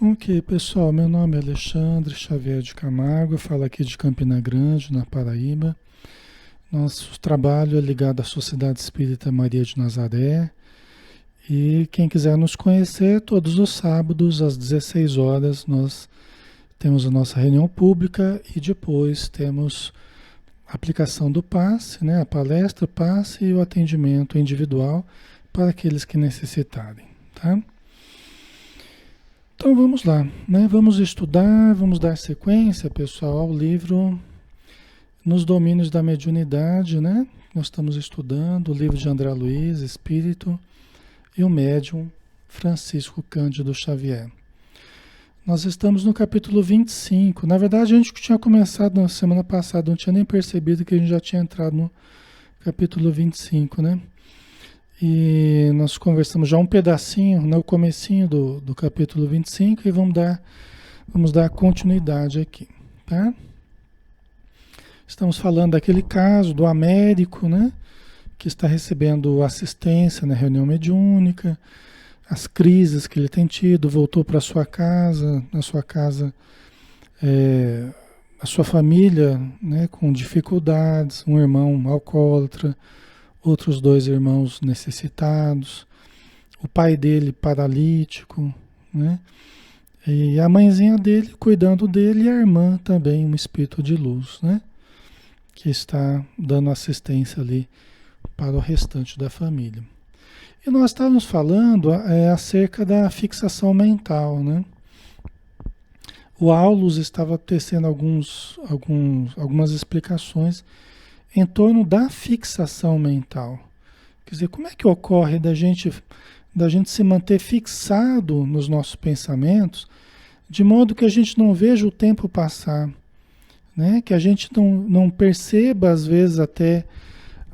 Ok, pessoal, meu nome é Alexandre Xavier de Camargo, eu falo aqui de Campina Grande, na Paraíba. Nosso trabalho é ligado à Sociedade Espírita Maria de Nazaré. E quem quiser nos conhecer, todos os sábados, às 16 horas, nós temos a nossa reunião pública e depois temos a aplicação do passe, né? A palestra, o passe e o atendimento individual para aqueles que necessitarem, tá? Então vamos lá, né? Vamos estudar, vamos dar sequência, pessoal, ao livro Nos Domínios da Mediunidade, né? Nós estamos estudando o livro de André Luiz, Espírito, e o médium Francisco Cândido Xavier. Nós estamos no capítulo 25. Na verdade, a gente tinha começado na semana passada, não tinha nem percebido que a gente já tinha entrado no capítulo 25, né? E nós conversamos já um pedacinho, no comecinho do capítulo 25 e vamos dar continuidade aqui, tá? Estamos falando daquele caso do Américo, né? Que está recebendo assistência na reunião mediúnica, as crises que ele tem tido, voltou para sua casa, na sua casa, a sua família, né, com dificuldades, um irmão alcoólatra, outros dois irmãos necessitados, o pai dele paralítico, né, e a mãezinha dele cuidando dele e a irmã também, um espírito de luz, né, que está dando assistência ali para o restante da família. E nós estávamos falando acerca da fixação mental, né? O Aulus estava tecendo algumas explicações em torno da fixação mental. Quer dizer, como é que ocorre da gente se manter fixado nos nossos pensamentos, de modo que a gente não veja o tempo passar, né? Que a gente não perceba, às vezes, até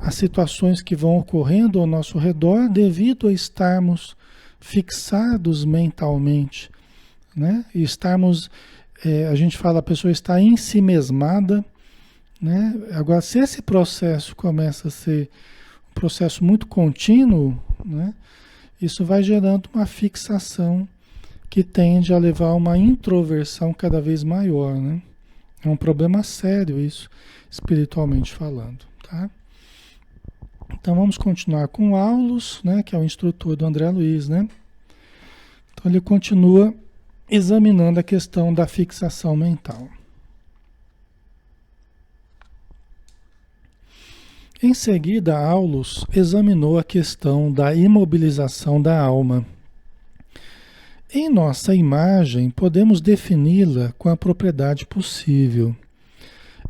as situações que vão ocorrendo ao nosso redor devido a estarmos fixados mentalmente, né? E estarmos, a gente fala, a pessoa está ensimesmada, né? Agora, se esse processo começa a ser um processo muito contínuo, né? Isso vai gerando uma fixação que tende a levar a uma introversão cada vez maior, né? É um problema sério isso, espiritualmente falando, tá? Então vamos continuar com o Aulus, né, que é o instrutor do André Luiz, né? Então ele continua examinando a questão da fixação mental. Em seguida, Aulus examinou a questão da imobilização da alma. Em nossa imagem, podemos defini-la com a propriedade possível.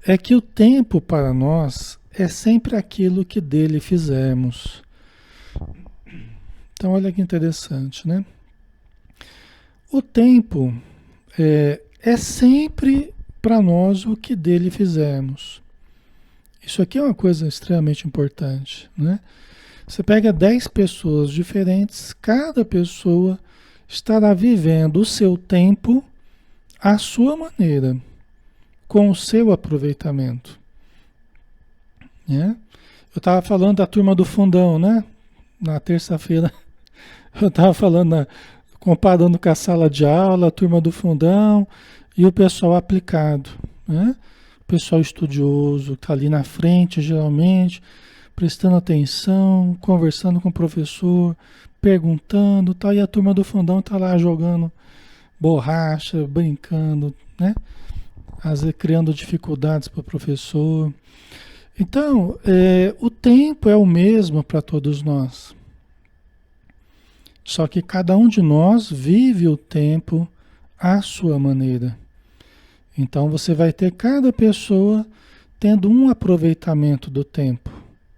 É que o tempo para nós é sempre aquilo que dele fizermos. Então, olha que interessante, né? O tempo é sempre para nós o que dele fizermos. Isso aqui é uma coisa extremamente importante, né? Você pega 10 pessoas diferentes, cada pessoa estará vivendo o seu tempo à sua maneira, com o seu aproveitamento. Né? Eu estava falando da turma do fundão, né? Na terça-feira, eu estava falando, comparando com a sala de aula, a turma do fundão e o pessoal aplicado, né? O pessoal estudioso, que está ali na frente, geralmente, prestando atenção, conversando com o professor, perguntando, tal, e a turma do fundão está lá jogando borracha, brincando, né? Às vezes criando dificuldades para o professor. Então, o tempo é o mesmo para todos nós. Só que cada um de nós vive o tempo à sua maneira. Então, você vai ter cada pessoa tendo um aproveitamento do tempo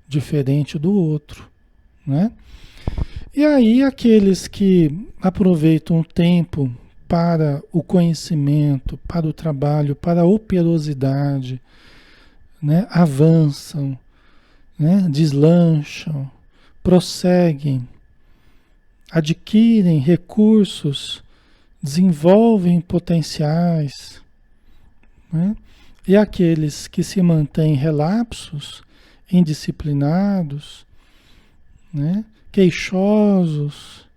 diferente do outro, né? E aí, aqueles que aproveitam o tempo para o conhecimento, para o trabalho, para a operosidade, né? Avançam, né? Deslancham, prosseguem, adquirem recursos, desenvolvem potenciais, né? E aqueles que se mantêm relapsos, indisciplinados, né? Queixosos,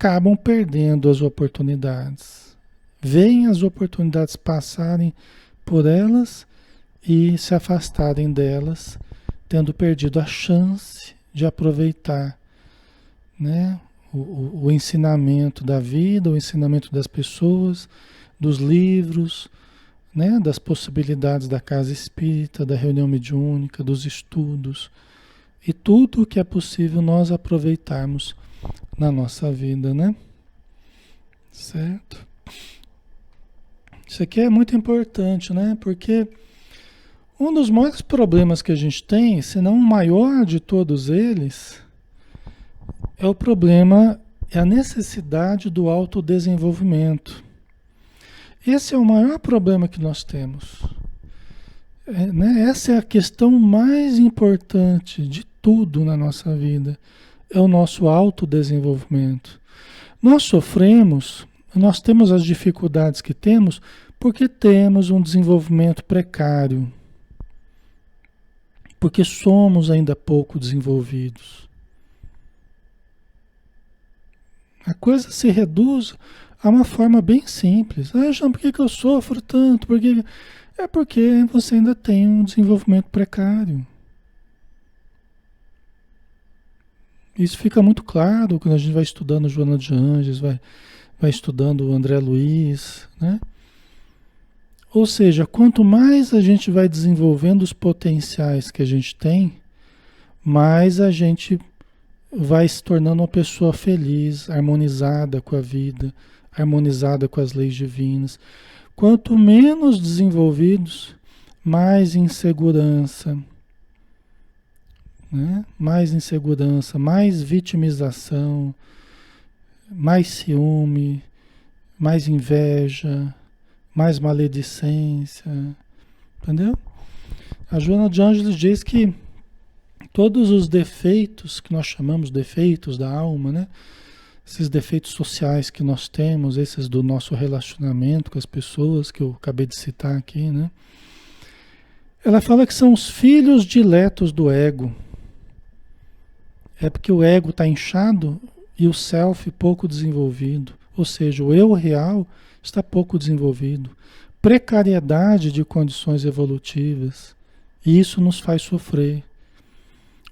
acabam perdendo as oportunidades. Veem as oportunidades passarem por elas e se afastarem delas, tendo perdido a chance de aproveitar, né, o ensinamento da vida, o ensinamento das pessoas, dos livros, né, das possibilidades da casa espírita, da reunião mediúnica, dos estudos e tudo o que é possível nós aproveitarmos na nossa vida, né? Certo? Isso aqui é muito importante, né? Porque um dos maiores problemas que a gente tem, se não o maior de todos eles, é o problema, é a necessidade do autodesenvolvimento. Esse é o maior problema que nós temos. Né? Essa é a questão mais importante de tudo na nossa vida. É o nosso autodesenvolvimento. Nós sofremos, nós temos as dificuldades que temos porque temos um desenvolvimento precário. Porque somos ainda pouco desenvolvidos. A coisa se reduz a uma forma bem simples. Ah, João, por que eu sofro tanto? É porque você ainda tem um desenvolvimento precário. Isso fica muito claro quando a gente vai estudando Joana de Ângeles, vai estudando o André Luiz, né? Ou seja, quanto mais a gente vai desenvolvendo os potenciais que a gente tem, mais a gente vai se tornando uma pessoa feliz, harmonizada com a vida, harmonizada com as leis divinas. Quanto menos desenvolvidos, mais insegurança, né? Mais insegurança, mais vitimização, mais ciúme, mais inveja, mais maledicência, entendeu? A Joana de Ângeles diz que todos os defeitos que nós chamamos defeitos da alma, né? Esses defeitos sociais que nós temos, esses do nosso relacionamento com as pessoas que eu acabei de citar aqui, né? Ela fala que são os filhos diletos do ego. É porque o ego está inchado e o self pouco desenvolvido. Ou seja, o eu real está pouco desenvolvido. Precariedade de condições evolutivas. E isso nos faz sofrer.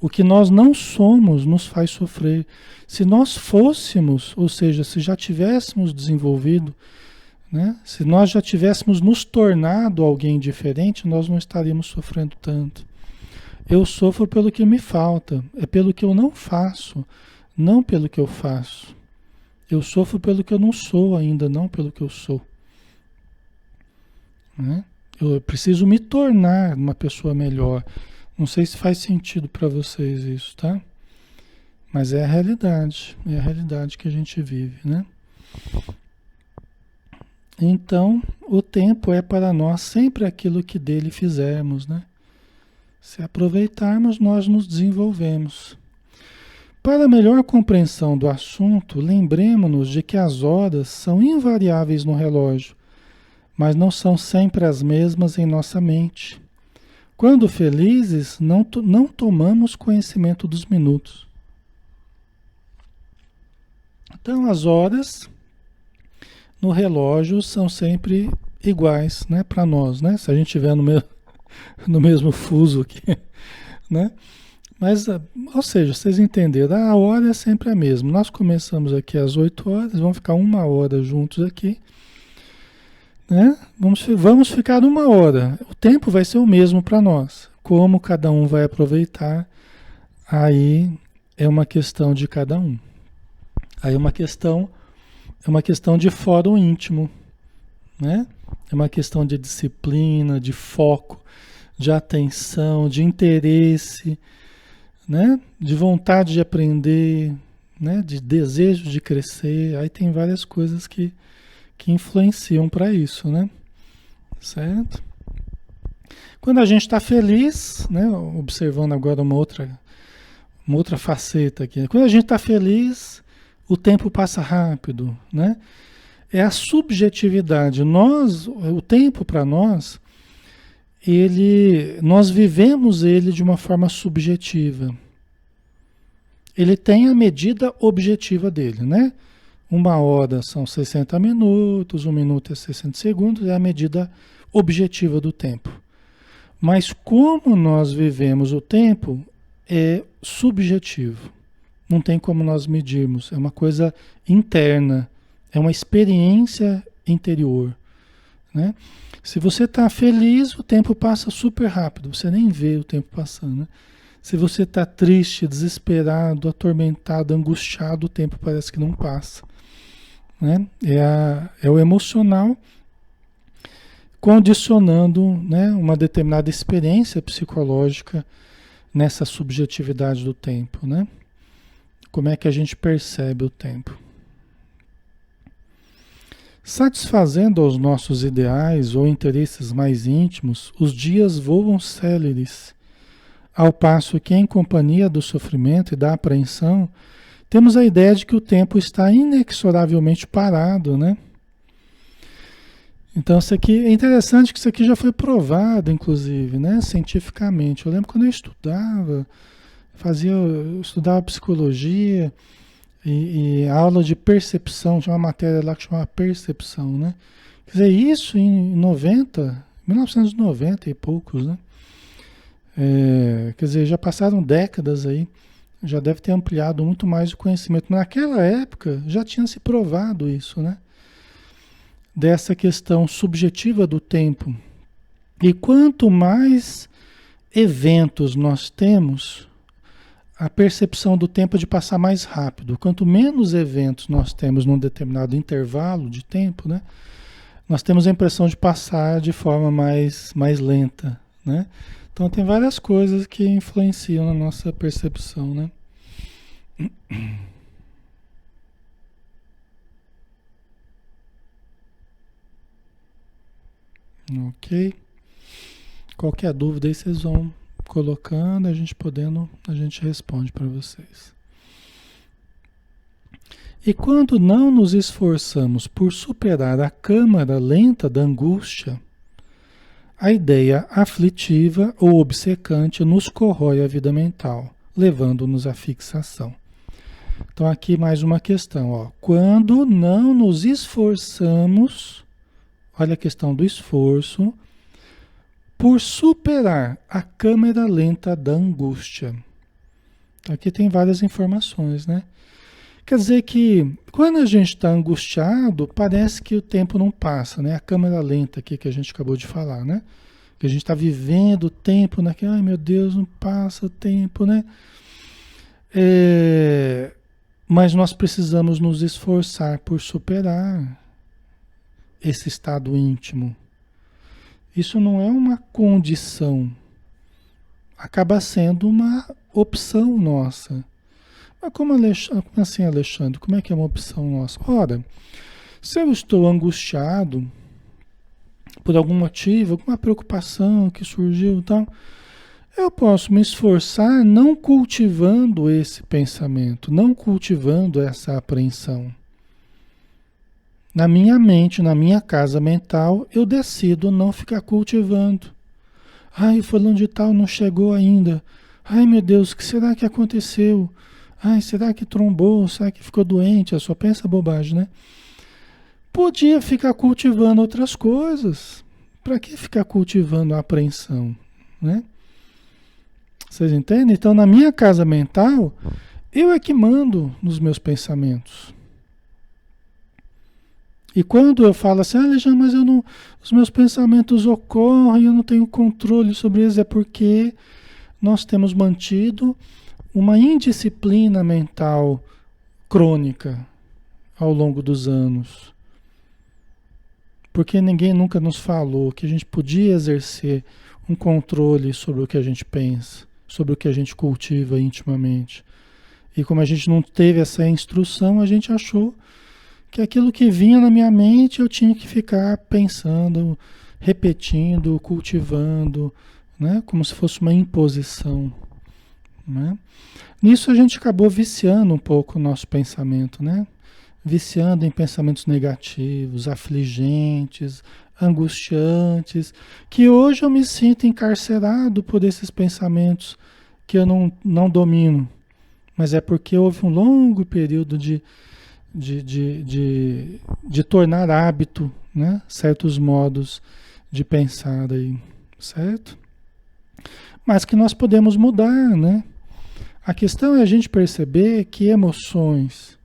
O que nós não somos nos faz sofrer. Se nós fôssemos, ou seja, se já tivéssemos desenvolvido, né? Se nós já tivéssemos nos tornado alguém diferente, nós não estaríamos sofrendo tanto. Eu sofro pelo que me falta, é pelo que eu não faço, não pelo que eu faço. Eu sofro pelo que eu não sou ainda, não pelo que eu sou. Né? Eu preciso me tornar uma pessoa melhor. Não sei se faz sentido para vocês isso, tá? Mas é a realidade que a gente vive, né? Então, o tempo é para nós sempre aquilo que dele fizermos, né? Se aproveitarmos, nós nos desenvolvemos. Para melhor compreensão do assunto, lembremos-nos de que as horas são invariáveis no relógio, mas não são sempre as mesmas em nossa mente. Quando felizes, não tomamos conhecimento dos minutos. Então, as horas no relógio são sempre iguais, né, para nós, né? Se a gente estiver no mesmo fuso aqui, né? Mas, ou seja, vocês entenderam, a hora é sempre a mesma. Nós começamos aqui às 8 horas, vamos ficar 1 hora juntos aqui, né? Vamos ficar 1 hora. O tempo vai ser o mesmo para nós. Como cada um vai aproveitar, aí é uma questão de cada um. Aí é uma questão de fórum íntimo, né? É uma questão de disciplina, de foco, de atenção, de interesse, né? De vontade de aprender, né? De desejo de crescer. Aí tem várias coisas que influenciam para isso, né? Certo? Quando a gente está feliz, né? Observando agora uma outra faceta aqui. Quando a gente está feliz, o tempo passa rápido, né? É a subjetividade. O tempo para nós, nós vivemos ele de uma forma subjetiva. Ele tem a medida objetiva dele, né? Uma hora são 60 minutos, um minuto é 60 segundos, é a medida objetiva do tempo. Mas como nós vivemos o tempo é subjetivo. Não tem como nós medirmos. É uma coisa interna. É uma experiência interior, né? Se você está feliz, o tempo passa super rápido. Você nem vê o tempo passando, né? Se você está triste, desesperado, atormentado, angustiado, o tempo parece que não passa, né? É o emocional condicionando, né, uma determinada experiência psicológica nessa subjetividade do tempo, né? Como é que a gente percebe o tempo? Satisfazendo aos nossos ideais ou interesses mais íntimos, os dias voam céleres, ao passo que, em companhia do sofrimento e da apreensão, temos a ideia de que o tempo está inexoravelmente parado, né? Então, isso aqui é interessante que isso aqui já foi provado, inclusive, né, cientificamente. Eu lembro quando eu estudava psicologia e a aula de percepção, tinha uma matéria lá que chamava percepção, né? Quer dizer, isso em 1990 e poucos, né? Quer dizer, já passaram décadas aí, já deve ter ampliado muito mais o conhecimento. Mas naquela época já tinha se provado isso, né? Dessa questão subjetiva do tempo. E quanto mais eventos nós temos, a percepção do tempo é de passar mais rápido. Quanto menos eventos nós temos num determinado intervalo de tempo, né, nós temos a impressão de passar de forma mais lenta, né? Então tem várias coisas que influenciam na nossa percepção, né? Ok. Qualquer dúvida aí vocês vão colocando, a gente responde para vocês. E quando não nos esforçamos por superar a câmara lenta da angústia, a ideia aflitiva ou obcecante nos corrói a vida mental, levando-nos à fixação. Então aqui mais uma questão, ó. Quando não nos esforçamos, olha a questão do esforço, por superar a câmara lenta da angústia. Aqui tem várias informações, né? Quer dizer que quando a gente está angustiado, parece que o tempo não passa, né? A câmera lenta aqui que a gente acabou de falar, né? Que a gente está vivendo o tempo naquele, ai meu Deus, não passa o tempo, né? Mas nós precisamos nos esforçar por superar esse estado íntimo. Isso não é uma condição, acaba sendo uma opção nossa. Mas como assim, Alexandre? Como é que é uma opção nossa? Ora, se eu estou angustiado por algum motivo, alguma preocupação que surgiu e tal, eu posso me esforçar não cultivando esse pensamento, não cultivando essa apreensão. Na minha mente, na minha casa mental, eu decido não ficar cultivando. Ai, o fulano de tal não chegou ainda. Ai, meu Deus, o que será que aconteceu? Ai, será que trombou? Será que ficou doente? Eu só penso bobagem, né? Podia ficar cultivando outras coisas. Para que ficar cultivando a apreensão, né? Vocês entendem? Então, na minha casa mental, eu é que mando nos meus pensamentos. E quando eu falo assim, Alexandre, mas eu não, os meus pensamentos ocorrem, eu não tenho controle sobre eles, é porque nós temos mantido uma indisciplina mental crônica ao longo dos anos. Porque ninguém nunca nos falou que a gente podia exercer um controle sobre o que a gente pensa, sobre o que a gente cultiva intimamente. E como a gente não teve essa instrução, a gente achou que aquilo que vinha na minha mente eu tinha que ficar pensando, repetindo, cultivando, né? Como se fosse uma imposição, né? Nisso a gente acabou viciando um pouco o nosso pensamento, né? Viciando em pensamentos negativos, afligentes, angustiantes, que hoje eu me sinto encarcerado por esses pensamentos que eu não domino, mas é porque houve um longo período de de tornar hábito, né? Certos modos de pensar aí, certo? Mas que nós podemos mudar, né? A questão é a gente perceber que emoções,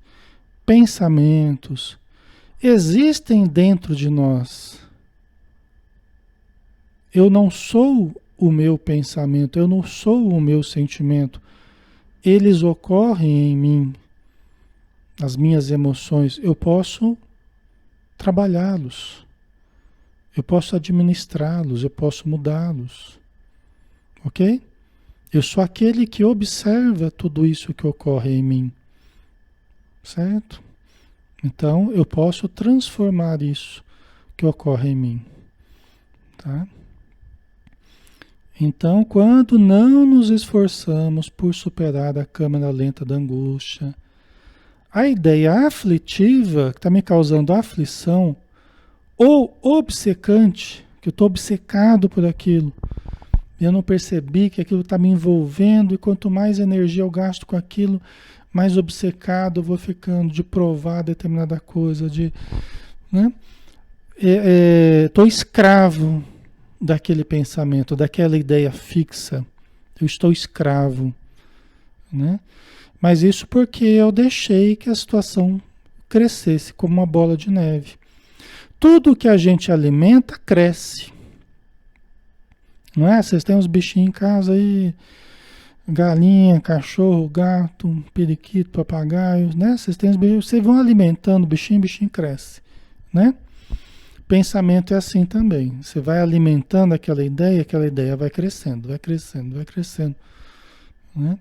pensamentos existem dentro de nós. Eu não sou o meu pensamento, eu não sou o meu sentimento. Eles ocorrem em mim, as minhas emoções. Eu posso trabalhá-los, eu posso administrá-los, eu posso mudá-los. Ok? Eu sou aquele que observa tudo isso que ocorre em mim. Certo? Então, eu posso transformar isso que ocorre em mim. Tá? Então, quando não nos esforçamos por superar a câmara lenta da angústia, a ideia aflitiva, que está me causando aflição, ou obcecante, que eu estou obcecado por aquilo, eu não percebi que aquilo está me envolvendo, e quanto mais energia eu gasto com aquilo, mais obcecado eu vou ficando de provar determinada coisa, né? Estou escravo daquele pensamento, daquela ideia fixa. Eu estou escravo, né? Mas isso porque eu deixei que a situação crescesse como uma bola de neve. Tudo que a gente alimenta cresce. Não é? Vocês têm uns bichinhos em casa aí, galinha, cachorro, gato, periquito, papagaio, né? Vocês têm os bichinhos, vocês vão alimentando o bichinho cresce, né? Pensamento é assim também. Você vai alimentando aquela ideia vai crescendo, vai crescendo, vai crescendo, né?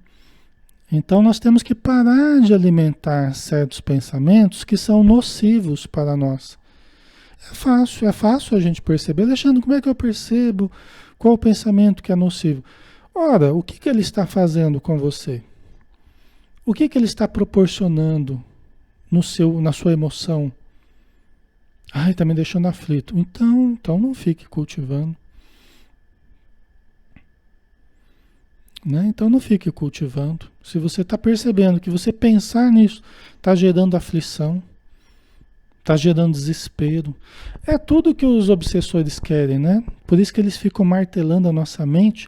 Então nós temos que parar de alimentar certos pensamentos que são nocivos para nós. É fácil a gente perceber. Alexandre, como é que eu percebo qual o pensamento que é nocivo? Ora, o que ele está fazendo com você? O que ele está proporcionando na sua emoção? Ai, está me deixando aflito. Então não fique cultivando. Né? Então não fique cultivando. Se você está percebendo que você pensar nisso está gerando aflição, está gerando desespero. É tudo que os obsessores querem, né? Por isso que eles ficam martelando a nossa mente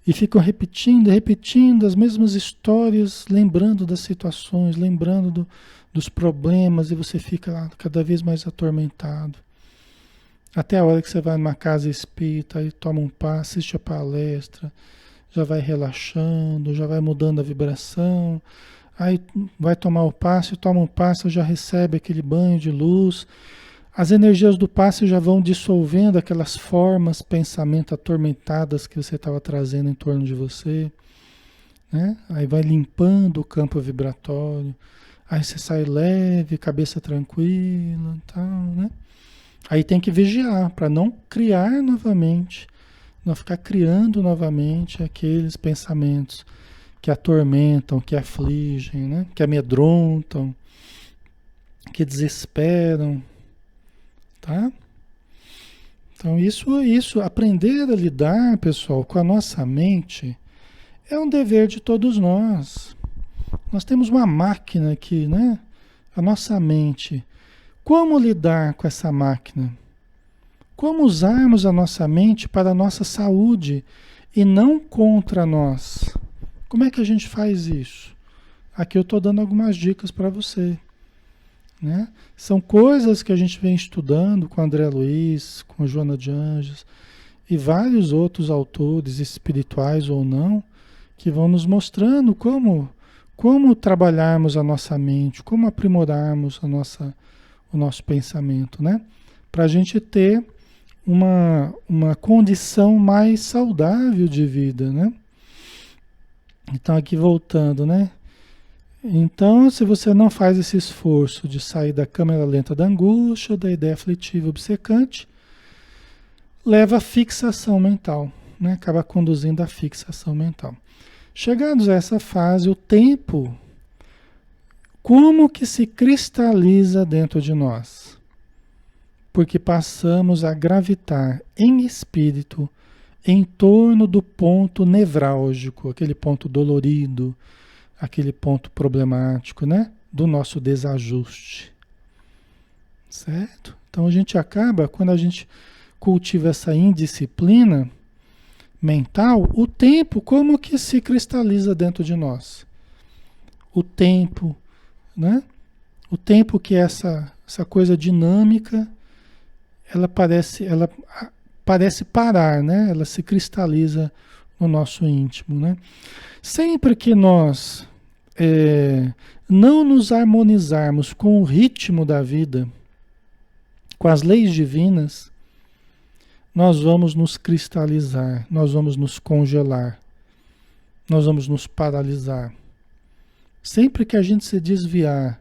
e ficam repetindo as mesmas histórias, lembrando das situações, lembrando dos problemas, e você fica lá cada vez mais atormentado. Até a hora que você vai numa casa espírita, aí toma um passe, assiste a palestra, já vai relaxando, já vai mudando a vibração. Aí vai tomar o passe, toma um passe, já recebe aquele banho de luz. As energias do passe já vão dissolvendo aquelas formas, pensamento atormentadas que você estava trazendo em torno de você, né? Aí vai limpando o campo vibratório. Aí você sai leve, cabeça tranquila e tal, né? Aí tem que vigiar para não criar novamente, não ficar criando novamente aqueles pensamentos que atormentam, que afligem, né? Que amedrontam, que desesperam, tá? Então isso, aprender a lidar, pessoal, com a nossa mente é um dever de todos nós. Nós temos uma máquina aqui, né? A nossa mente. Como lidar com essa máquina? Como usarmos a nossa mente para a nossa saúde e não contra nós? Como é que a gente faz isso? Aqui eu estou dando algumas dicas para você, né? São coisas que a gente vem estudando com André Luiz, com Joana de Anjos e vários outros autores espirituais ou não, que vão nos mostrando como trabalharmos a nossa mente, como aprimorarmos o nosso pensamento, né? Para a gente ter uma condição mais saudável de vida, né? Então, aqui voltando, né? Então, se você não faz esse esforço de sair da câmara lenta da angústia, da ideia aflitiva obcecante, leva à fixação mental, né? Acaba conduzindo à fixação mental. Chegados a essa fase, o tempo, como que se cristaliza dentro de nós? Porque passamos a gravitar em espírito em torno do ponto nevrálgico, aquele ponto dolorido, aquele ponto problemático, né? do nosso desajuste, certo? Então a gente acaba, quando a gente cultiva essa indisciplina mental, o tempo como que se cristaliza dentro de nós. O tempo, né? O tempo que é essa coisa dinâmica, ela parece parar, né? Ela se cristaliza no nosso íntimo, né? Sempre que nós não nos harmonizarmos com o ritmo da vida, com as leis divinas, nós vamos nos cristalizar, nós vamos nos congelar, nós vamos nos paralisar. Sempre que a gente se desviar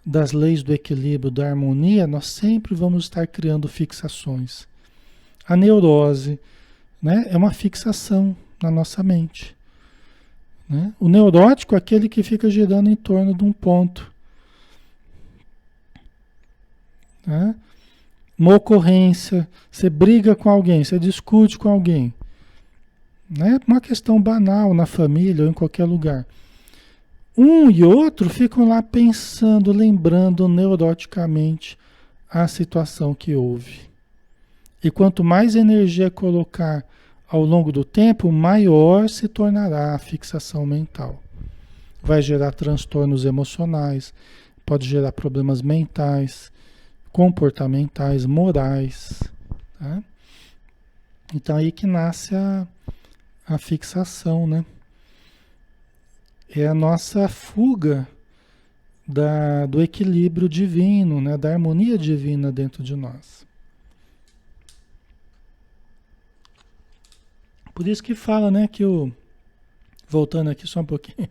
das leis do equilíbrio, da harmonia, nós sempre vamos estar criando fixações. A neurose, né, é uma fixação na nossa mente, né? O neurótico é aquele que fica girando em torno de um ponto, né? Uma ocorrência, você briga com alguém, você discute com alguém, né? Uma questão banal na família ou em qualquer lugar. Um e outro ficam lá pensando, lembrando neuroticamente a situação que houve. E quanto mais energia colocar ao longo do tempo, maior se tornará a fixação mental. Vai gerar transtornos emocionais, pode gerar problemas mentais, comportamentais, morais. Tá? Então aí que nasce a fixação, né? É a nossa fuga do equilíbrio divino, né? Da harmonia divina dentro de nós. Por isso que fala, né, voltando aqui só um pouquinho,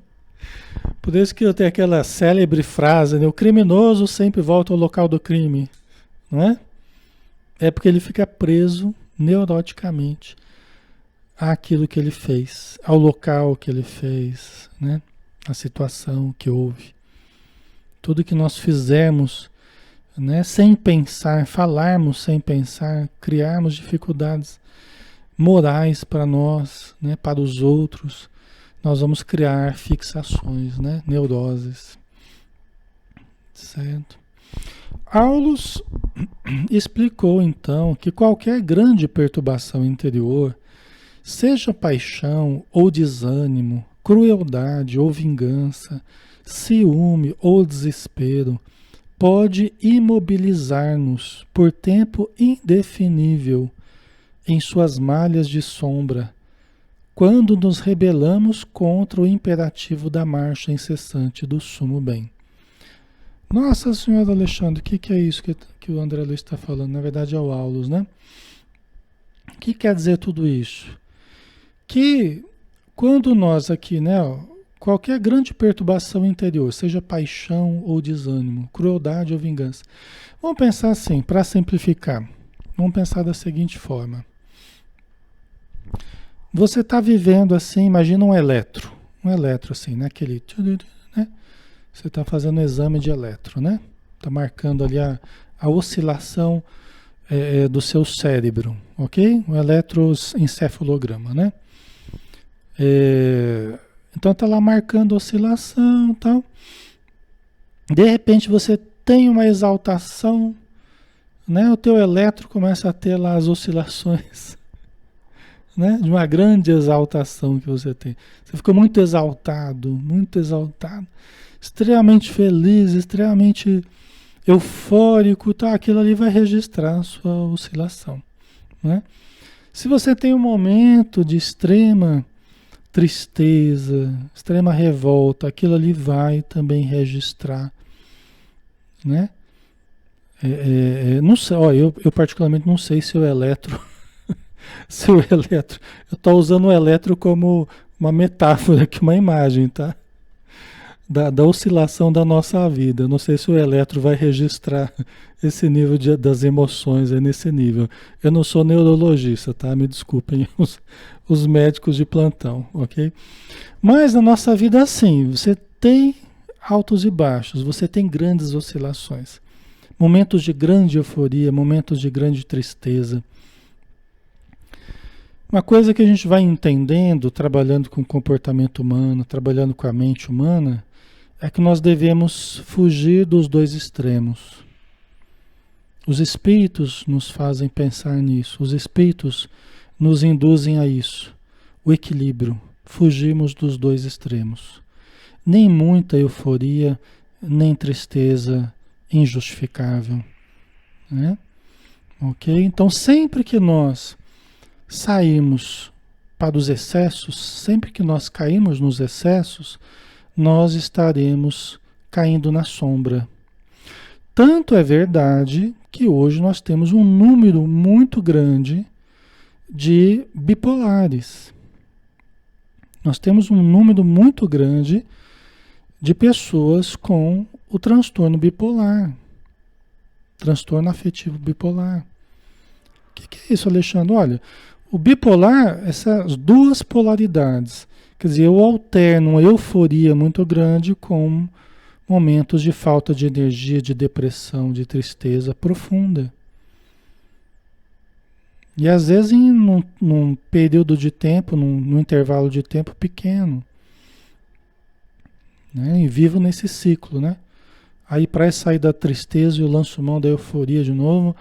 por isso que eu tenho aquela célebre frase, né, o criminoso sempre volta ao local do crime, não é? É porque ele fica preso neuroticamente àquilo que ele fez, ao local que ele fez, né? A situação que houve. Tudo que nós fizermos, né, sem pensar, falarmos sem pensar, criarmos dificuldades morais para nós, né, para os outros, nós vamos criar fixações, né, neuroses. Certo? Aulus explicou então que qualquer grande perturbação interior, seja paixão ou desânimo, crueldade ou vingança, ciúme ou desespero, pode imobilizar-nos por tempo indefinível em suas malhas de sombra, quando nos rebelamos contra o imperativo da marcha incessante do sumo bem. Nossa Senhora Alexandre, o que é isso que o André Luiz está falando? Na verdade é o Aulus, né? O que quer dizer tudo isso? Que quando nós aqui, né, ó, qualquer grande perturbação interior, seja paixão ou desânimo, crueldade ou vingança, vamos pensar assim, para simplificar, vamos pensar da seguinte forma. Você está vivendo assim, imagina um eletro assim, né? Aquele, né? Você está fazendo um exame de eletro, né? Está marcando ali a oscilação do seu cérebro, ok? Um eletroencefalograma, né? Então está lá marcando oscilação e tal. De repente você tem uma exaltação, né? O teu eletro começa a ter lá as oscilações, né? De uma grande exaltação que você tem. Você ficou muito exaltado, extremamente feliz, extremamente eufórico, tá? Aquilo ali vai registrar a sua oscilação, né? Se você tem um momento de extrema tristeza, extrema revolta, aquilo ali vai também registrar, né? Não sei, ó, eu particularmente não sei se o eletro eu estou usando o eletro como uma metáfora, aqui, uma imagem, tá? Da oscilação da nossa vida. Eu não sei se o eletro vai registrar esse nível das emoções, nesse nível. Eu não sou neurologista, tá? Me desculpem os médicos de plantão, ok? Mas na nossa vida, assim, você tem altos e baixos, você tem grandes oscilações. Momentos de grande euforia, momentos de grande tristeza. Uma coisa que a gente vai entendendo, trabalhando com o comportamento humano, trabalhando com a mente humana, é que nós devemos fugir dos dois extremos. Os espíritos nos fazem pensar nisso, os espíritos nos induzem a isso, o equilíbrio, fugirmos dos dois extremos. Nem muita euforia, nem tristeza injustificável, né? Ok? Então, sempre que nós saímos para os excessos, sempre que nós caímos nos excessos, nós estaremos caindo na sombra. Tanto é verdade que hoje nós temos um número muito grande de bipolares. Nós temos um número muito grande de pessoas com o transtorno bipolar, transtorno afetivo bipolar. O que é isso, Alexandre? Olha, o bipolar, essas duas polaridades, quer dizer, eu alterno uma euforia muito grande com momentos de falta de energia, de depressão, de tristeza profunda. E às vezes num período de tempo, num intervalo de tempo pequeno. Né? E vivo nesse ciclo, né? Aí para sair da tristeza eu lanço mão da euforia de novo.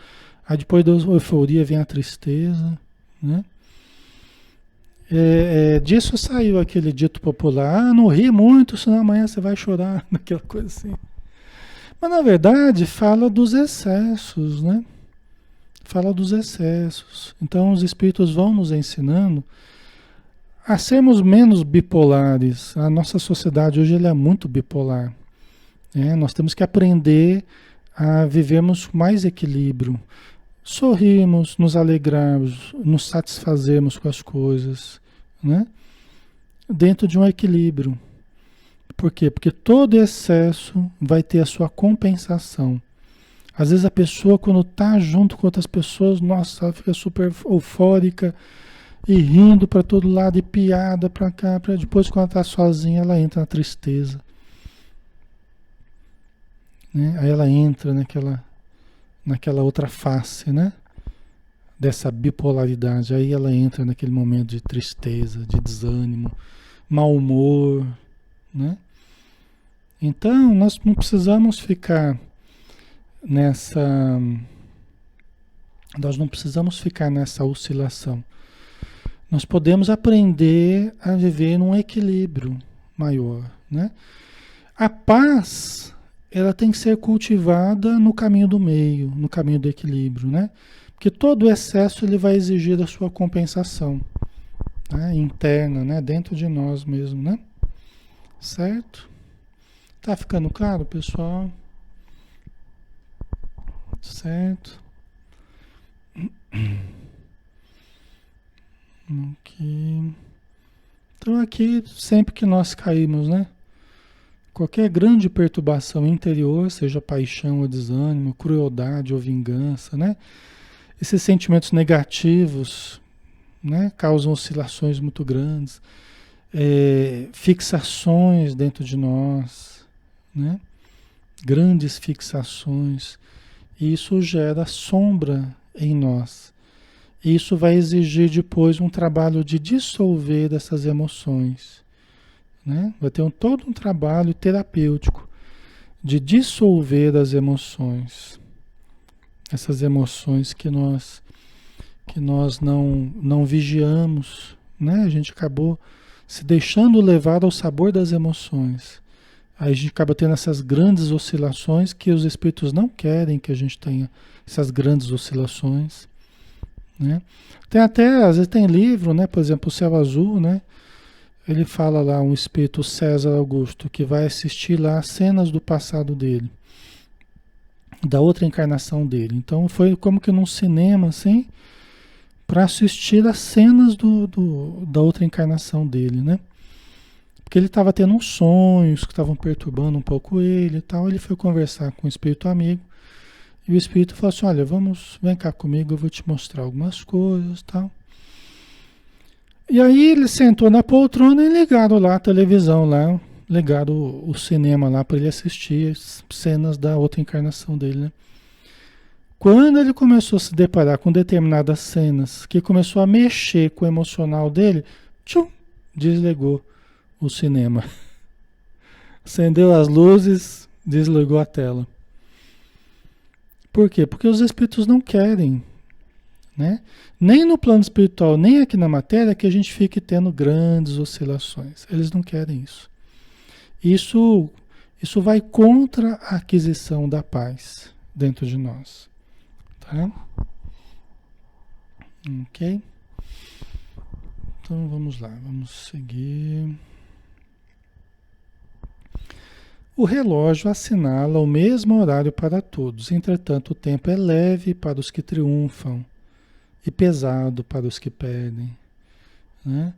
Aí depois da euforia vem a tristeza, né? Disso saiu aquele dito popular, não ri muito, senão amanhã você vai chorar, aquela coisa assim. Mas na verdade fala dos excessos, né? Fala dos excessos. Então os espíritos vão nos ensinando a sermos menos bipolares. A nossa sociedade hoje ela é muito bipolar. Nós temos que aprender a vivermos com mais equilíbrio. Sorrirmos, nos alegrarmos, nos satisfazermos com as coisas, né? Dentro de um equilíbrio. Por quê? Porque todo excesso vai ter a sua compensação. Às vezes a pessoa, quando está junto com outras pessoas, nossa, ela fica super eufórica e rindo para todo lado, e piada para cá, depois quando ela está sozinha, ela entra na tristeza. Né? Aí ela entra naquela outra face, né? Dessa bipolaridade. Aí ela entra naquele momento de tristeza, de desânimo, mau humor, né? Então, nós não precisamos ficar nós não precisamos ficar nessa oscilação. Nós podemos aprender a viver num equilíbrio maior, né? A paz, ela tem que ser cultivada no caminho do meio, no caminho do equilíbrio, né? Porque todo excesso ele vai exigir a sua compensação, né? Interna, né? Dentro de nós mesmo, né? Certo? Tá ficando claro, pessoal? Certo? Ok. Então aqui, sempre que nós caímos, né? Qualquer grande perturbação interior, seja paixão ou desânimo, crueldade ou vingança, né? Esses sentimentos negativos, né? Causam oscilações muito grandes, fixações dentro de nós, né? Grandes fixações. E isso gera sombra em nós. Isso vai exigir depois um trabalho de dissolver essas emoções. Né? Vai ter todo um trabalho terapêutico de dissolver as emoções. Essas emoções que nós não vigiamos. Né? A gente acabou se deixando levar ao sabor das emoções. Aí a gente acaba tendo essas grandes oscilações que os espíritos não querem que a gente tenha essas grandes oscilações. Né? Tem até, às vezes tem livro, né? Por exemplo, O Céu Azul, né? Ele fala lá, um espírito César Augusto, que vai assistir lá cenas do passado dele, da outra encarnação dele. Então foi como que num cinema, assim, para assistir as cenas da outra encarnação dele, né? Porque ele estava tendo uns sonhos que estavam perturbando um pouco ele e tal. Ele foi conversar com o espírito amigo. E o espírito falou assim, olha, vem cá comigo, eu vou te mostrar algumas coisas e tal. E aí ele sentou na poltrona e ligaram lá a televisão, lá, ligaram o cinema lá para ele assistir as cenas da outra encarnação dele, né? Quando ele começou a se deparar com determinadas cenas, que começou a mexer com o emocional dele, tchum, desligou o cinema. Acendeu as luzes, desligou a tela. Por quê? Porque os espíritos não querem, né? Nem no plano espiritual, nem aqui na matéria, que a gente fique tendo grandes oscilações. Eles não querem isso. Isso vai contra a aquisição da paz dentro de nós. Tá? Ok? Então vamos lá, vamos seguir. O relógio assinala o mesmo horário para todos, entretanto o tempo é leve para os que triunfam e pesado para os que perdem. Né?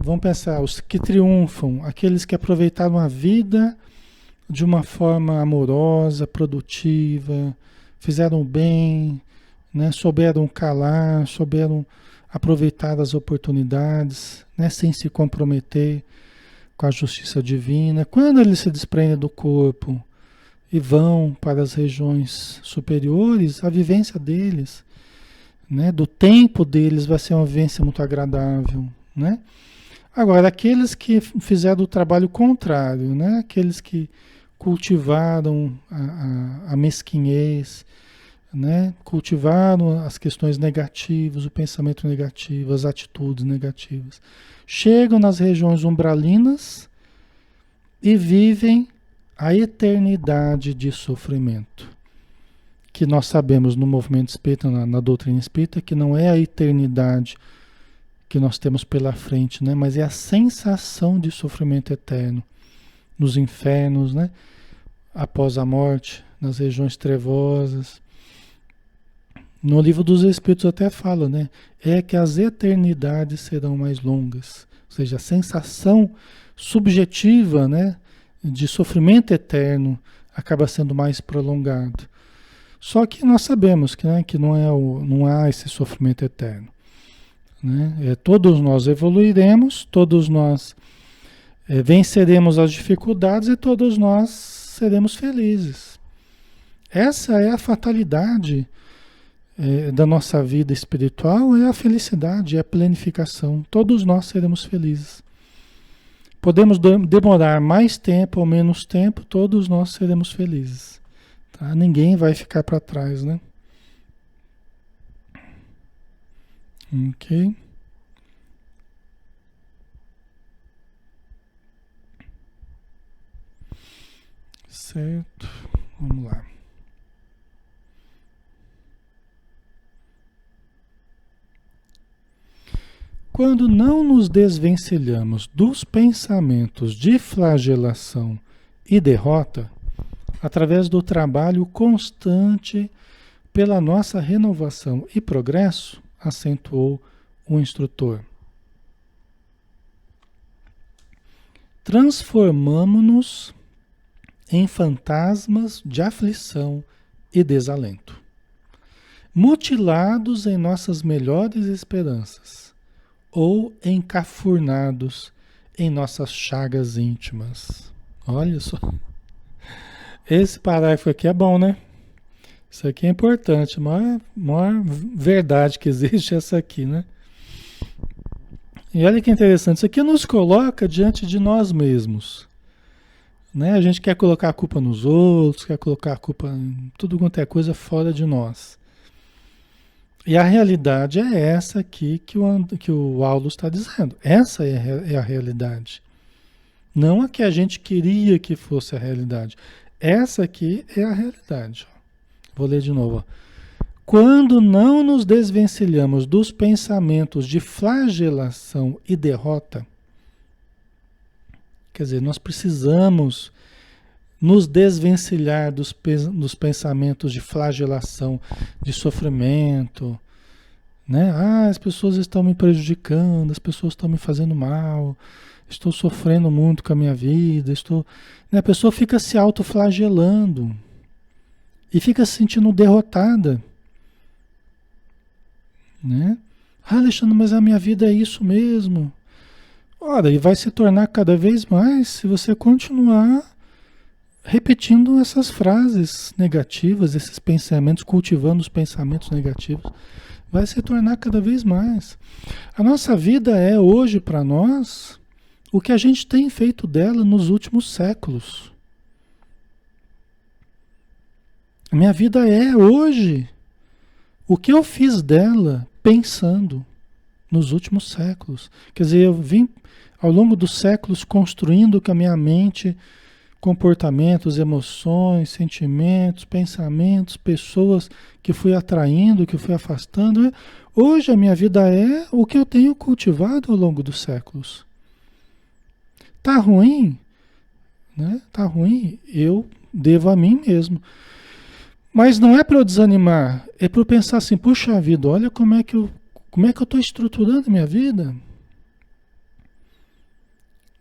Vamos pensar, os que triunfam, aqueles que aproveitaram a vida de uma forma amorosa, produtiva, fizeram bem, né? Souberam calar, souberam aproveitar as oportunidades, né? Sem se comprometer com a justiça divina. Quando eles se desprendem do corpo e vão para as regiões superiores, a vivência deles, né? Do tempo deles vai ser uma vivência muito agradável, né? Agora, aqueles que fizeram o trabalho contrário, né? Aqueles que cultivaram a mesquinhez, né? Cultivaram as questões negativas, o pensamento negativo, as atitudes negativas. Chegam nas regiões umbralinas e vivem a eternidade de sofrimento. Que nós sabemos no movimento espírita, na doutrina espírita, que não é a eternidade que nós temos pela frente, né? Mas é a sensação de sofrimento eterno nos infernos, né? Após a morte, nas regiões trevosas. No livro dos Espíritos até fala, né? É que as eternidades serão mais longas. Ou seja, a sensação subjetiva, né? De sofrimento eterno acaba sendo mais prolongado. Só que nós sabemos que, né? Que não há esse sofrimento eterno. Né? Todos nós evoluiremos, todos nós venceremos as dificuldades e todos nós seremos felizes. Essa é a fatalidade da nossa vida espiritual, é a felicidade, é a planificação. Todos nós seremos felizes. Podemos demorar mais tempo ou menos tempo, todos nós seremos felizes. Tá? Ninguém vai ficar para trás, né? Ok. Certo. Vamos lá. Quando não nos desvencilhamos dos pensamentos de flagelação e derrota, através do trabalho constante pela nossa renovação e progresso, acentuou o instrutor. Transformamo-nos em fantasmas de aflição e desalento, mutilados em nossas melhores esperanças ou encafurnados em nossas chagas íntimas. Olha só. Esse parágrafo aqui é bom, né? Isso aqui é importante, a maior verdade que existe é essa aqui, né? E olha que interessante, isso aqui nos coloca diante de nós mesmos. Né? A gente quer colocar a culpa nos outros, quer colocar a culpa em tudo quanto é coisa fora de nós. E a realidade é essa aqui que o Aulus está dizendo. Essa é a realidade. Não a que a gente queria que fosse a realidade. Essa aqui é a realidade. Vou ler de novo. Quando não nos desvencilhamos dos pensamentos de flagelação e derrota, quer dizer, nós precisamos nos desvencilhar dos pensamentos de flagelação, de sofrimento, né? Ah, as pessoas estão me prejudicando, as pessoas estão me fazendo mal, estou sofrendo muito com a minha vida, né? A pessoa fica se autoflagelando e fica se sentindo derrotada, né? Ah, Alexandre, mas a minha vida é isso mesmo. Ora, e vai se tornar cada vez mais se você continuar repetindo essas frases negativas, esses pensamentos, cultivando os pensamentos negativos. Vai se tornar cada vez mais. A nossa vida é hoje para nós o que a gente tem feito dela nos últimos séculos. A minha vida é hoje o que eu fiz dela pensando nos últimos séculos. Quer dizer, eu vim ao longo dos séculos construindo com a minha mente comportamentos, emoções, sentimentos, pensamentos, pessoas que fui atraindo, que fui afastando. Hoje a minha vida é o que eu tenho cultivado ao longo dos séculos. Tá ruim, né? Tá ruim, eu devo a mim mesmo. Mas não é para eu desanimar, é para eu pensar assim, puxa vida, olha como é que eu estou estruturando a minha vida.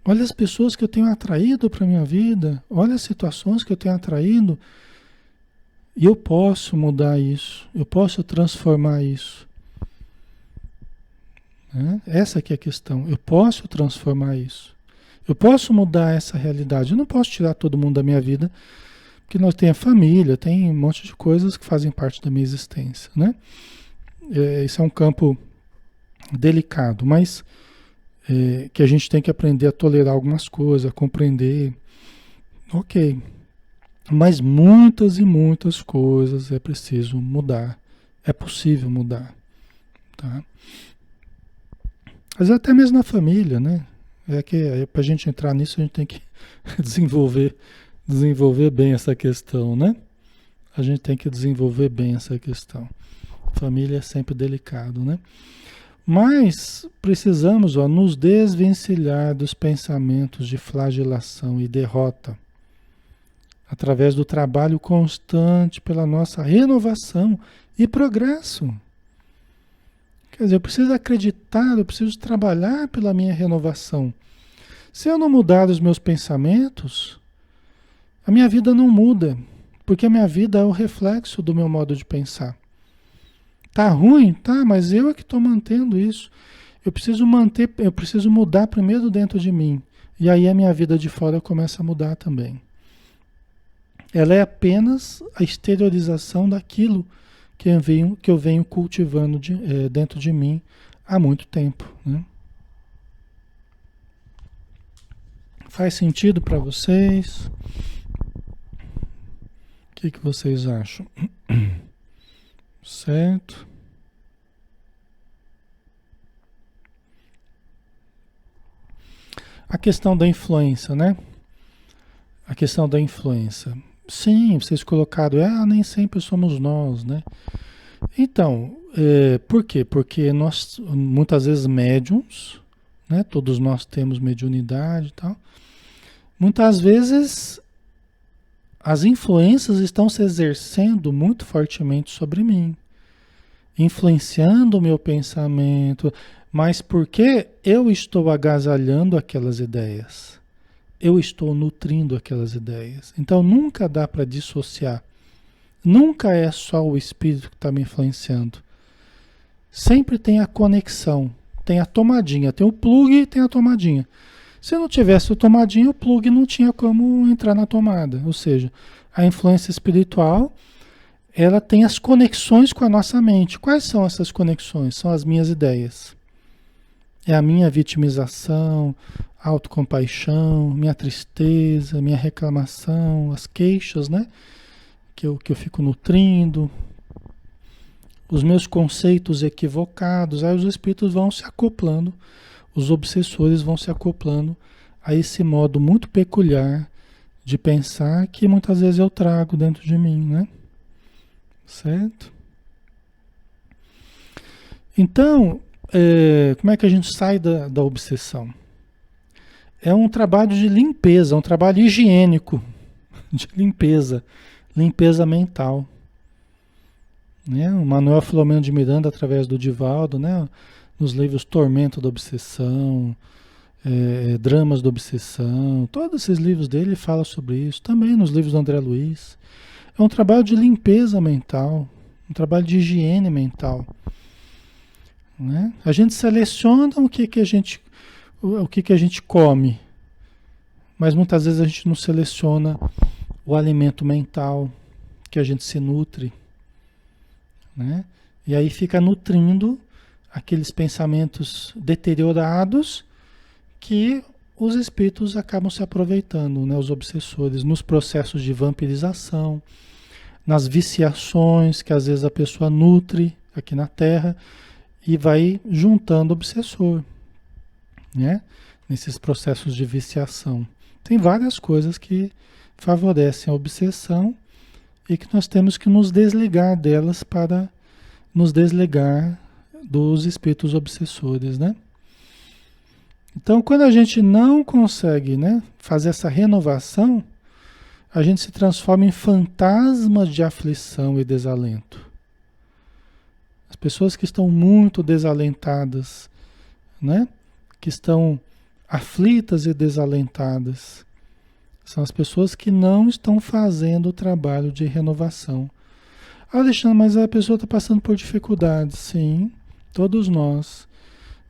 Olha as pessoas que eu tenho atraído para a minha vida, olha as situações que eu tenho atraído. E eu posso mudar isso, eu posso transformar isso. Né? Essa aqui é a questão, eu posso transformar isso. Eu posso mudar essa realidade, eu não posso tirar todo mundo da minha vida, porque nós temos a família, tem um monte de coisas que fazem parte da minha existência, né? Esse é um campo delicado, mas que a gente tem que aprender a tolerar algumas coisas, a compreender. Ok, mas muitas e muitas coisas é preciso mudar, é possível mudar, tá? Mas até mesmo na família, né? Para a gente entrar nisso, a gente tem que desenvolver bem essa questão, né? A gente tem que desenvolver bem essa questão. Família é sempre delicado, né? Mas precisamos, nos desvencilhar dos pensamentos de flagelação e derrota, através do trabalho constante pela nossa renovação e progresso. Quer dizer, eu preciso acreditar, eu preciso trabalhar pela minha renovação. Se eu não mudar os meus pensamentos, a minha vida não muda, porque a minha vida é o reflexo do meu modo de pensar. Tá ruim? Tá, mas eu é que estou mantendo isso. Eu preciso mudar primeiro dentro de mim. E aí a minha vida de fora começa a mudar também. Ela é apenas a exteriorização daquilo que eu venho cultivando dentro de mim há muito tempo, né? Faz sentido para vocês? O que vocês acham? Certo? A questão da influência, né? A questão da influência. Sim, vocês colocaram, nem sempre somos nós, né? Então, por quê? Porque nós, muitas vezes, médiums, né? Todos nós temos mediunidade e tal. Muitas vezes, as influências estão se exercendo muito fortemente sobre mim, influenciando o meu pensamento, mas porque eu estou agasalhando aquelas ideias. Eu estou nutrindo aquelas ideias. Então nunca dá para dissociar. Nunca é só o espírito que está me influenciando. Sempre tem a conexão. Tem a tomadinha. Tem o plug e tem a tomadinha. Se não tivesse a tomadinha, o plug não tinha como entrar na tomada. Ou seja, a influência espiritual, ela tem as conexões com a nossa mente. Quais são essas conexões? São as minhas ideias. É a minha vitimização, autocompaixão, minha tristeza, minha reclamação, as queixas, né? Que eu fico nutrindo, os meus conceitos equivocados. Aí os espíritos vão se acoplando, os obsessores vão se acoplando a esse modo muito peculiar de pensar que muitas vezes eu trago dentro de mim, né? Certo? Então, como é que a gente sai da obsessão? É um trabalho de limpeza, um trabalho higiênico, de limpeza mental. Né? O Manuel Filomeno de Miranda, através do Divaldo, né? Nos livros Tormento da Obsessão, Dramas da Obsessão, todos esses livros dele falam sobre isso, também nos livros do André Luiz. É um trabalho de limpeza mental, um trabalho de higiene mental. Né? A gente seleciona o que a gente come, mas muitas vezes a gente não seleciona o alimento mental que a gente se nutre, né? E aí fica nutrindo aqueles pensamentos deteriorados que os espíritos acabam se aproveitando, né, os obsessores, nos processos de vampirização, nas viciações que às vezes a pessoa nutre aqui na Terra e vai juntando obsessor, né, nesses processos de viciação. Tem várias coisas que favorecem a obsessão e que nós temos que nos desligar delas para nos desligar dos espíritos obsessores, né? Então, quando a gente não consegue, né, fazer essa renovação, a gente se transforma em fantasmas de aflição e desalento. As pessoas que estão muito desalentadas, né, que estão aflitas e desalentadas, são as pessoas que não estão fazendo o trabalho de renovação. Ah, Alexandre, mas a pessoa está passando por dificuldades. Sim, todos nós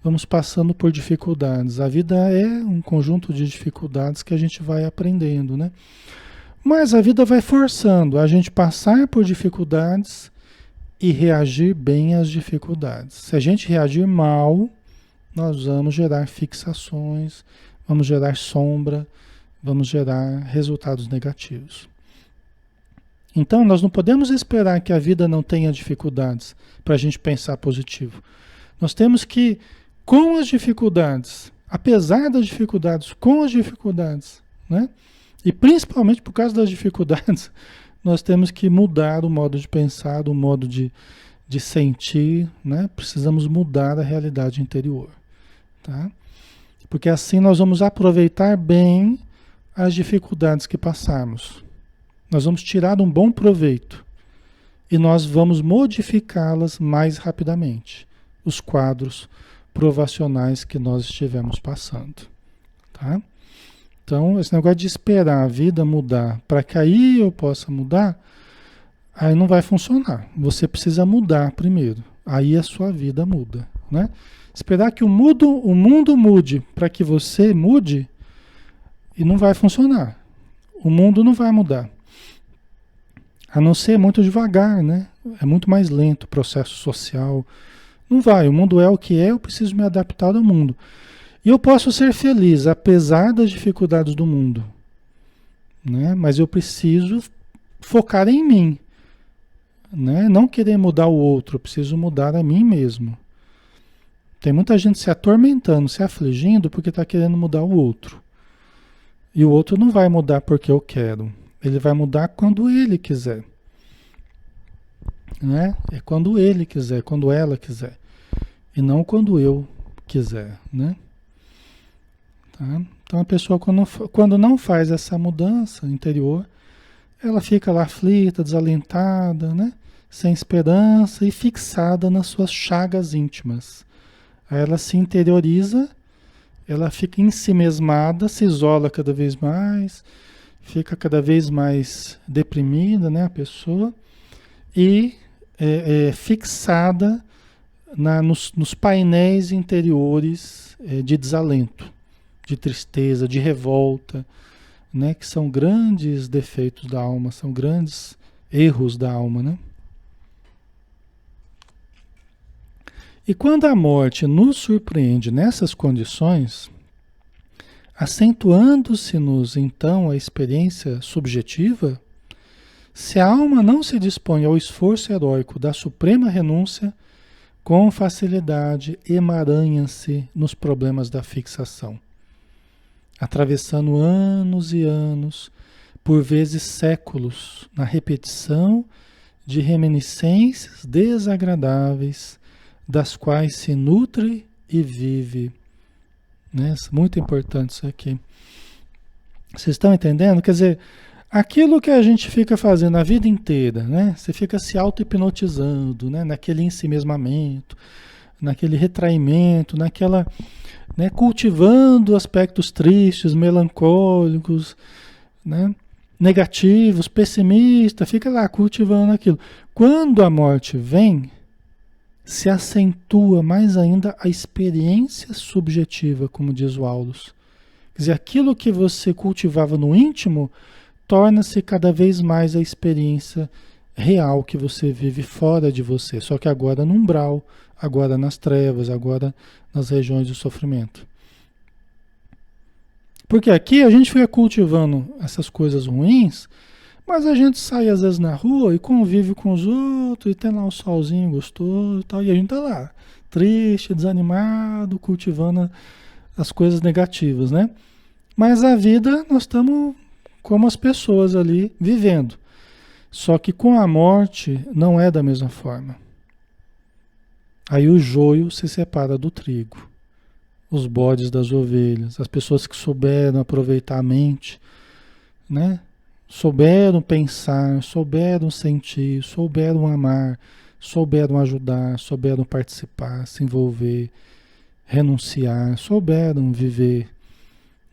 vamos passando por dificuldades. A vida é um conjunto de dificuldades que a gente vai aprendendo, né? Mas a vida vai forçando a gente passar por dificuldades e reagir bem às dificuldades. Se a gente reagir mal, nós vamos gerar fixações, vamos gerar sombra, vamos gerar resultados negativos. Então, nós não podemos esperar que a vida não tenha dificuldades para a gente pensar positivo. Nós temos que, com as dificuldades, apesar das dificuldades, com as dificuldades, né? E principalmente por causa das dificuldades, nós temos que mudar o modo de pensar, o modo de sentir, né? Precisamos mudar a realidade interior, tá? Porque assim nós vamos aproveitar bem as dificuldades que passarmos. Nós vamos tirar um bom proveito e nós vamos modificá-las mais rapidamente, os quadros provacionais que nós estivemos passando, tá? Então, esse negócio de esperar a vida mudar para que aí eu possa mudar, aí não vai funcionar. Você precisa mudar primeiro, aí a sua vida muda, né? Esperar que o mundo mude para que você mude, e não vai funcionar. O mundo não vai mudar. A não ser muito devagar, né? É muito mais lento o processo social. Não vai, o mundo é o que é, eu preciso me adaptar ao mundo. E eu posso ser feliz, apesar das dificuldades do mundo, né? Mas eu preciso focar em mim, né? Não querer mudar o outro, eu preciso mudar a mim mesmo. Tem muita gente se atormentando, se afligindo porque está querendo mudar o outro. E o outro não vai mudar porque eu quero. Ele vai mudar quando ele quiser, né? É quando ele quiser, quando ela quiser. E não quando eu quiser, né? Tá? Então a pessoa quando não faz essa mudança interior, ela fica lá aflita, desalentada, né? Sem esperança e fixada nas suas chagas íntimas. Aí ela se interioriza, ela fica ensimesmada, se isola cada vez mais, fica cada vez mais deprimida, né, a pessoa, e fixada nos painéis interiores de desalento, de tristeza, de revolta, né, que são grandes defeitos da alma, são grandes erros da alma, né? E quando a morte nos surpreende nessas condições, acentuando-se-nos então a experiência subjetiva, se a alma não se dispõe ao esforço heróico da suprema renúncia, com facilidade emaranha-se nos problemas da fixação, atravessando anos e anos, por vezes séculos, na repetição de reminiscências desagradáveis, das quais se nutre e vive. Né? Muito importante isso aqui. Vocês estão entendendo? Quer dizer, aquilo que a gente fica fazendo a vida inteira, né? Você fica se auto-hipnotizando, né? Naquele ensimesmamento, naquele retraimento, naquela, né? Cultivando aspectos tristes, melancólicos, né? Negativos, pessimistas, fica lá cultivando aquilo. Quando a morte vem, se acentua mais ainda a experiência subjetiva, como diz o Aulus. Quer dizer, aquilo que você cultivava no íntimo torna-se cada vez mais a experiência real que você vive fora de você, só que agora no umbral, agora nas trevas, agora nas regiões do sofrimento. Porque aqui a gente fica cultivando essas coisas ruins, mas a gente sai às vezes na rua e convive com os outros, e tem lá um solzinho gostoso e tal, e a gente tá lá, triste, desanimado, cultivando as coisas negativas, né? Mas a vida, nós estamos como as pessoas ali vivendo. Só que com a morte não é da mesma forma. Aí o joio se separa do trigo. Os bodes das ovelhas, as pessoas que souberam aproveitar a mente, né? Souberam pensar, souberam sentir, souberam amar, souberam ajudar, souberam participar, se envolver, renunciar, souberam viver,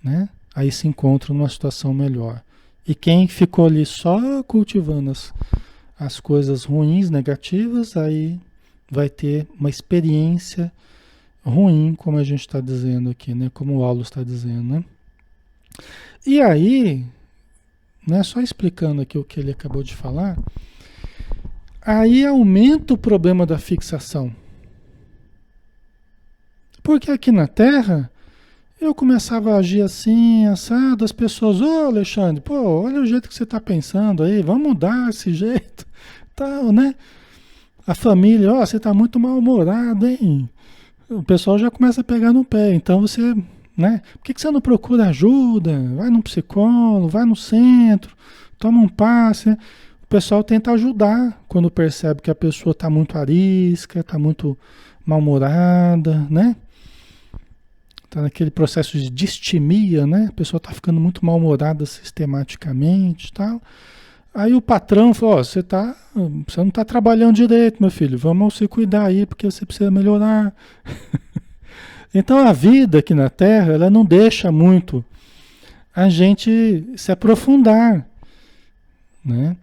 né? Aí se encontram numa situação melhor. E quem ficou ali só cultivando as coisas ruins, negativas, aí vai ter uma experiência ruim, como a gente está dizendo aqui, né? Como o Aulo está dizendo, né? E aí, né, só explicando aqui o que ele acabou de falar, aí aumenta o problema da fixação. Porque aqui na Terra, eu começava a agir assim, assado, as pessoas, ô Alexandre, pô, olha o jeito que você está pensando aí, vamos mudar esse jeito, tal, né? A família, ó, você está muito mal-humorado, hein? O pessoal já começa a pegar no pé, então você, né? Por que você não procura ajuda? Vai num psicólogo, vai no centro, toma um passe, né? O pessoal tenta ajudar quando percebe que a pessoa está muito arisca, está muito mal-humorada, né? Está naquele processo de distimia, né? A pessoa está ficando muito mal-humorada sistematicamente e tal. Aí o patrão falou, ó, você não está trabalhando direito, meu filho, vamos se cuidar aí, porque você precisa melhorar. Então a vida aqui na Terra, ela não deixa muito a gente se aprofundar, né?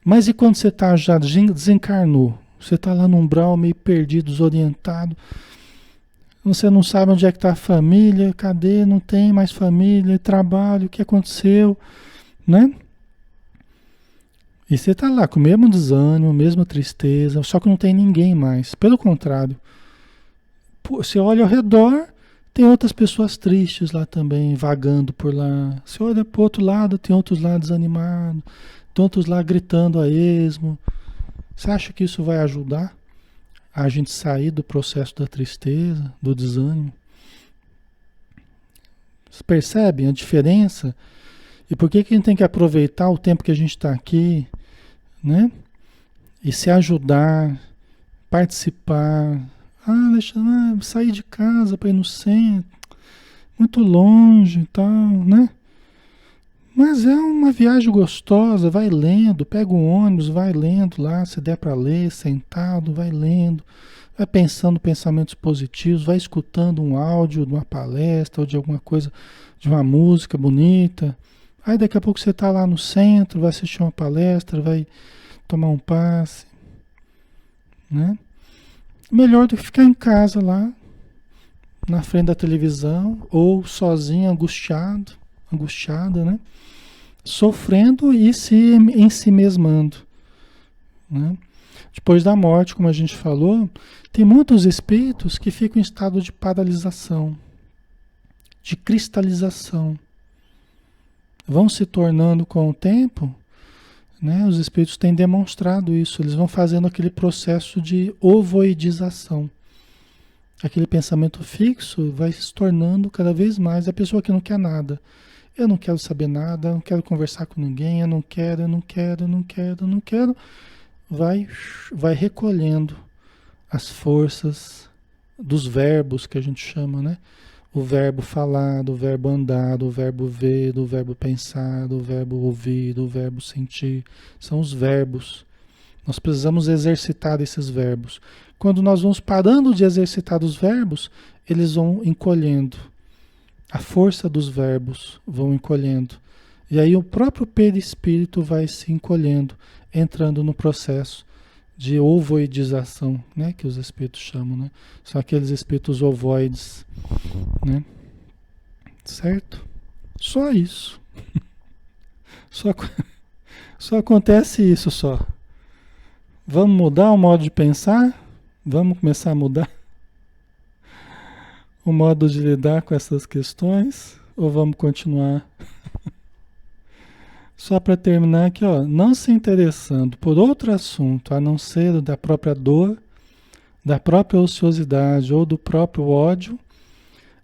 Mas e quando você já desencarnou? Você está lá no umbral meio perdido, desorientado, você não sabe onde é que está a família, cadê? Não tem mais família, trabalho, o que aconteceu, né? E você está lá com o mesmo desânimo, mesma tristeza, só que não tem ninguém mais. Pelo contrário, você olha ao redor, tem outras pessoas tristes lá também, vagando por lá. Você olha para o outro lado, tem outros lá desanimados, tem outros lá gritando a esmo. Você acha que isso vai ajudar a gente sair do processo da tristeza, do desânimo? Vocês percebem a diferença? E por que que a gente tem que aproveitar o tempo que a gente está aqui, né? E se ajudar, participar. Ah, deixa eu sair de casa para ir no centro, muito longe e tal, né? Mas é uma viagem gostosa, vai lendo, pega um ônibus, vai lendo lá, se der para ler, sentado, vai lendo, vai pensando pensamentos positivos, vai escutando um áudio de uma palestra ou de alguma coisa, de uma música bonita. Aí daqui a pouco você está lá no centro, vai assistir uma palestra, vai tomar um passe, né? Melhor do que ficar em casa lá, na frente da televisão, ou sozinho, angustiado, angustiada, né? Sofrendo e se em si mesmando, né? Depois da morte, como a gente falou, tem muitos espíritos que ficam em estado de paralisação, de cristalização. Vão se tornando com o tempo, né? Os espíritos têm demonstrado isso, eles vão fazendo aquele processo de ovoidização. Aquele pensamento fixo vai se tornando cada vez mais a pessoa que não quer nada. Eu não quero saber nada, eu não quero conversar com ninguém, eu não quero, eu não quero, eu não quero, eu não quero. Vai recolhendo as forças dos verbos que a gente chama, né? O verbo falar, do verbo andar, do verbo ver, do verbo pensar, do verbo ouvir, do verbo sentir. São os verbos. Nós precisamos exercitar esses verbos. Quando nós vamos parando de exercitar os verbos, eles vão encolhendo. A força dos verbos vão encolhendo. E aí o próprio perispírito vai se encolhendo, entrando no processo de ovoidização, né, que os espíritos chamam, né? São aqueles espíritos ovoides, né? Certo? Só isso. Só, só acontece isso só. Vamos mudar o modo de pensar? Vamos começar a mudar o modo de lidar com essas questões? Ou vamos continuar? Só para terminar aqui, ó, não se interessando por outro assunto a não ser o da própria dor, da própria ociosidade ou do próprio ódio,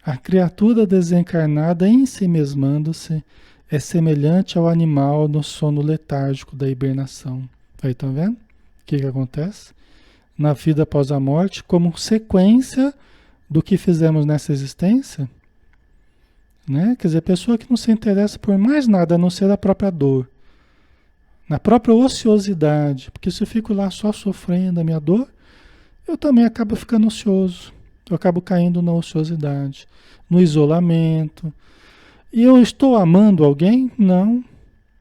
a criatura desencarnada em si mesmando-se é semelhante ao animal no sono letárgico da hibernação. Aí, estão vendo? O que acontece? Na vida após a morte, como sequência do que fizemos nessa existência, né? Quer dizer, a pessoa que não se interessa por mais nada a não ser a própria dor, na própria ociosidade, porque se eu fico lá só sofrendo a minha dor, eu também acabo ficando ocioso, eu acabo caindo na ociosidade, no isolamento. E eu estou amando alguém? Não.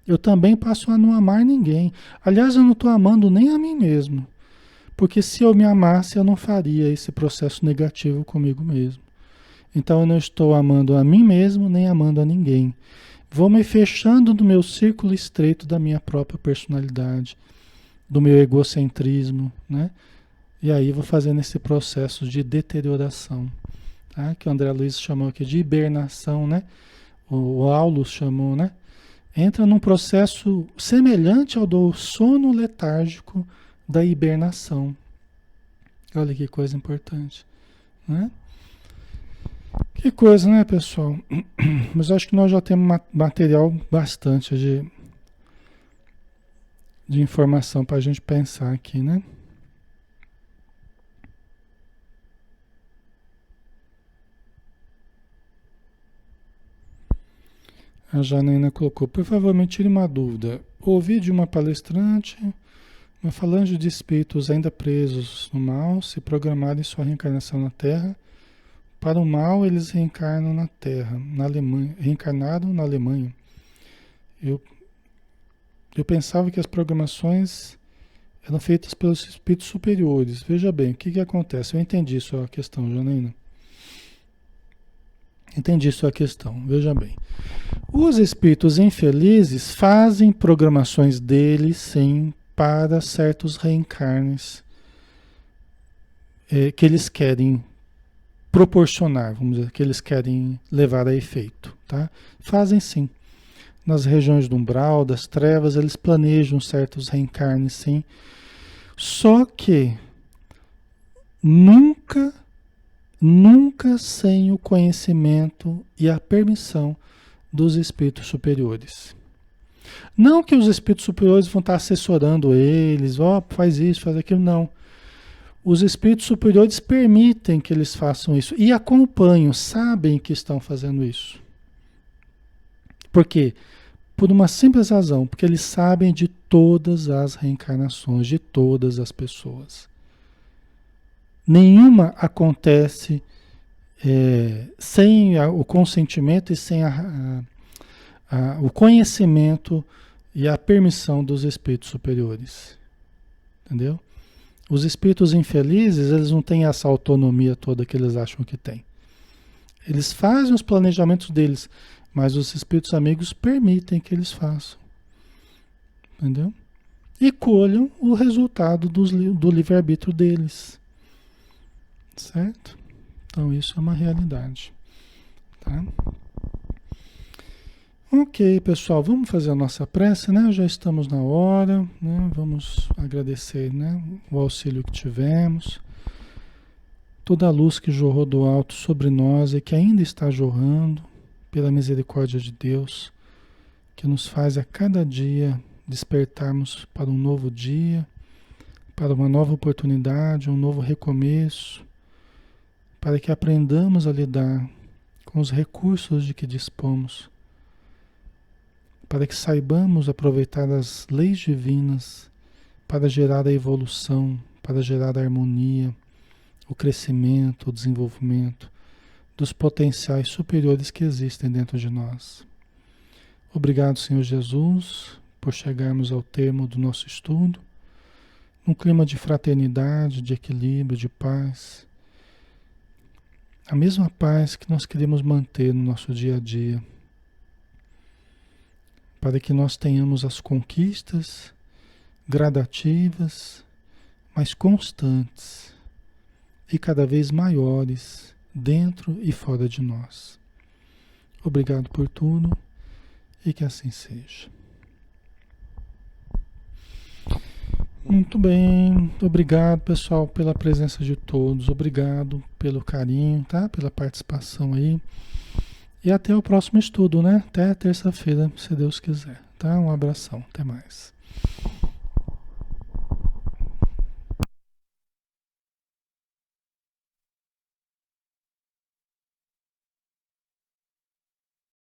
Eu também passo a não amar ninguém. Aliás, eu não estou amando nem a mim mesmo. Porque se eu me amasse, eu não faria esse processo negativo comigo mesmo. Então eu não estou amando a mim mesmo, nem amando a ninguém. Vou me fechando no meu círculo estreito da minha própria personalidade, do meu egocentrismo, né? E aí vou fazendo esse processo de deterioração, tá? Que o André Luiz chamou aqui de hibernação, né? O Aulus chamou, né? Entra num processo semelhante ao do sono letárgico da hibernação. Olha que coisa importante, né? Que coisa, né, pessoal? Mas acho que nós já temos material bastante de informação para a gente pensar aqui, né? A Janaína colocou, por favor, me tire uma dúvida. Ouvi de uma palestrante, uma falando de espíritos ainda presos no mal, se programarem sua reencarnação na Terra. Para o mal, eles reencarnam na Terra, na Alemanha, reencarnaram na Alemanha. Eu pensava que as programações eram feitas pelos espíritos superiores. Veja bem, o que acontece? Eu entendi sua questão, Janaína. Entendi sua questão, veja bem. Os espíritos infelizes fazem programações deles, sim, para certos reencarnes que eles querem proporcionar, vamos dizer, que eles querem levar a efeito, tá? Fazem sim. Nas regiões do umbral, das trevas, eles planejam certos reencarnes, sim. Só que nunca sem o conhecimento e a permissão dos espíritos superiores. Não que os espíritos superiores vão estar assessorando eles, ó, faz isso, faz aquilo, não. Os espíritos superiores permitem que eles façam isso e acompanham, sabem que estão fazendo isso. Por quê? Por uma simples razão, porque eles sabem de todas as reencarnações, de todas as pessoas. Nenhuma acontece sem o consentimento e sem o conhecimento e a permissão dos espíritos superiores. Entendeu? Os espíritos infelizes, eles não têm essa autonomia toda que eles acham que têm. Eles fazem os planejamentos deles, mas os espíritos amigos permitem que eles façam. Entendeu? E colham o resultado do livre-arbítrio deles. Certo? Então isso é uma realidade. Tá? Ok, pessoal, vamos fazer a nossa prece, né? Já estamos na hora, né? Vamos agradecer, né, o auxílio que tivemos, toda a luz que jorrou do alto sobre nós e que ainda está jorrando, pela misericórdia de Deus, que nos faz a cada dia despertarmos para um novo dia, para uma nova oportunidade, um novo recomeço, para que aprendamos a lidar com os recursos de que dispomos, para que saibamos aproveitar as leis divinas para gerar a evolução, para gerar a harmonia, o crescimento, o desenvolvimento dos potenciais superiores que existem dentro de nós. Obrigado, Senhor Jesus, por chegarmos ao termo do nosso estudo, num clima de fraternidade, de equilíbrio, de paz. A mesma paz que nós queremos manter no nosso dia a dia, para que nós tenhamos as conquistas gradativas, mas constantes e cada vez maiores dentro e fora de nós. Obrigado por tudo e que assim seja. Muito bem, obrigado pessoal pela presença de todos, obrigado pelo carinho, tá? Pela participação aí. E até o próximo estudo, né? Até terça-feira, se Deus quiser, tá? Um abração, até mais.